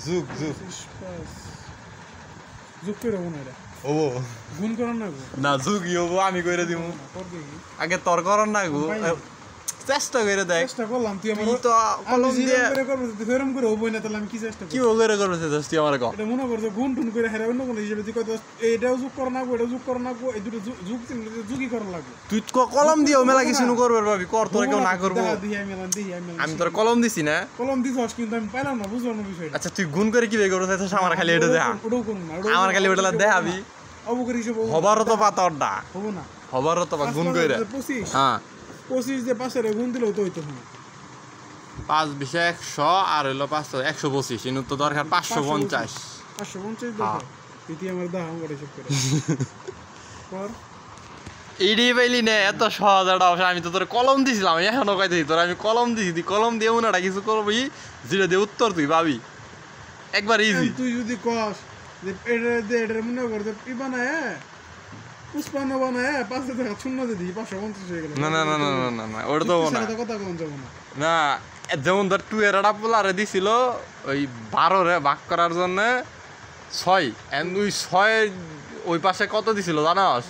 যুগ যুগ যুগ করে হবো না এটা ও গুণ করার না না যুগই হবো আমি কইরা দিমু আগে তোর করন না গো চেষ্টা করে দেখ চেষ্টা করলাম তুই আমার তো কলম দিয়ে করে করব তুই ফেরম করে হবো না তাহলে আমি কি চেষ্টা কি করে করছিস তুই আমার কো এটা মনে করছ গুণ টুন করে হেরা অন্য কোন হিসেবে তুই কত এটাও যুগ কর না এটা যুগ কর না এই দুটো যুগ যুগই করা লাগবে তুই কলম দিও মেলা কিছু করবে ভাবি কর তোর কেউ না করব আমি তোর কলম দিছি না কলম দিছস কিন্তু আমি পাইলাম না বুঝলাম না বিষয়টা আচ্ছা তুই গুণ করে কি বের করছিস আমার খালি এটা দেখা ওটাও করব না আমার খালি ওটা দেখাবি অবকরি হিসেবে হবারও তো পাতরটা হবো না হবারও তো গুণ কইরা 25 হ্যাঁ 25 যে পাশের গুণ দিলেও তো হইতো না 5 20 100 আর হলো 500 125 ইনু তো দরকার 550 550 দরকার ইতি আমার দাও আমার হিসাব করে পর ইডি পাইলি না এত সহজ একটা অবশ্য আমি তো তোর কলম দিছিলাম এখনো কইতেছি তোর আমি কলম দিছি তুই কলম দিয়ে মনে কিছু করবি যেটা দিয়ে উত্তর তুই পাবি একবার ইজি তুই যদি কস যে এটা মনে কর যে ই বানায় পুষ্পান্ন বানায় 5 টাকা শূন্য দিই 550 হয়ে গেল না না না না না না ওটা তো না কথা কোন যাব না না যেমন ধর 2 এর একটা পোলারে দিছিল ওই 12 রে ভাগ করার জন্য 6 এন্ড ওই 6 ওই পাশে কত দিছিল জানাস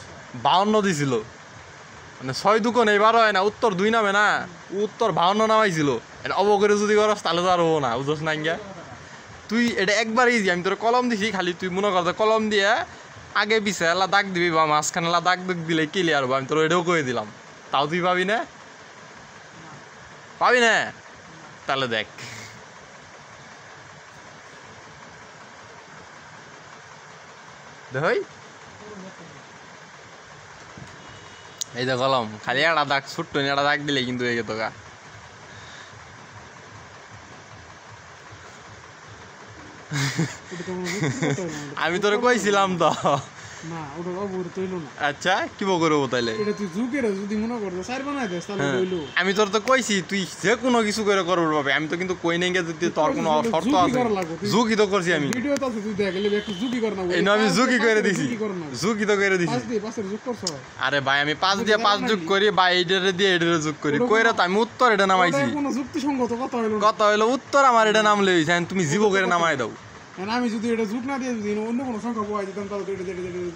52 দিছিল মানে 6 দুকো নেই 12 হয় না উত্তর 2 নামে না উত্তর 52 নামাইছিল এটা অবকরে যদি করস তাহলে তো আর হবো না বুঝছ না গিয়া তুই এটা একবার ইজি আমি তোর কলম দিছি খালি তুই মনে কর কলম দিয়ে আগে পিছে এলা দাগ দিবি বা মাঝখানে এলা দাগ দিলে ক্লিয়ার হবে আমি তোর এটাও করে দিলাম তাও তুই পাবি না তাহলে দেখ দেখই এই যে কলম খালি একটা দাগ ছোট্ট একটা দাগ দিলে কিন্তু এই তো গা আমি তোরে কইছিলাম তো না ওটা অবুর তৈলো না আচ্ছা কি করবো তাইলে এটা তুই যুগের যদি মনে করছ সার বানাই দেস তাহলে হইলো আমি তোর তো কইছি তুই যে কোনো কিছু করে করব ভাবে আমি তো কিন্তু কই নাই যদি তোর কোনো শর্ত আছে যুগই তো করছি আমি ভিডিও তো তুই দেখলে একটু যুগই কর না এই আমি যুগই করে দিছি যুগই তো করে দিছি 5 দিয়ে 5 এর যুগ করছ আরে ভাই আমি 5 দিয়ে 5 যোগ করি বা এইটারে দিয়ে এইটারে যোগ করি কইরা তো আমি উত্তর এটা নামাইছি কোনো যুক্তিসঙ্গত কথা হইলো উত্তর আমার এটা নাম লইছি তুমি জীব করে নামাই দাও আমি যদি এটা যুগ না দিয়ে যদি অন্য কোনো সংখ্যা বহাই দিতাম তাহলে এটা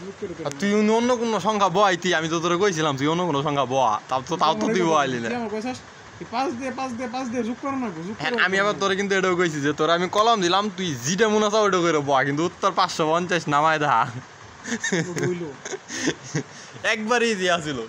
যুগ করে তুই অন্য কোনো সংখ্যা বহাইতি আমি তো তোরে কইছিলাম তুই অন্য কোনো সংখ্যা বহা তাও তো তুই বহাইলি না আমার কইছাস 5 দিয়ে যোগ কর না যোগ করে আমি আবার তোরে কিন্তু এটাও কইছি যে তোরে আমি কলম দিলাম তুই যেটা মনে আছে ওটা করে বহা কিন্তু উত্তর 550 নামাই দা একবারই ইজি আছিল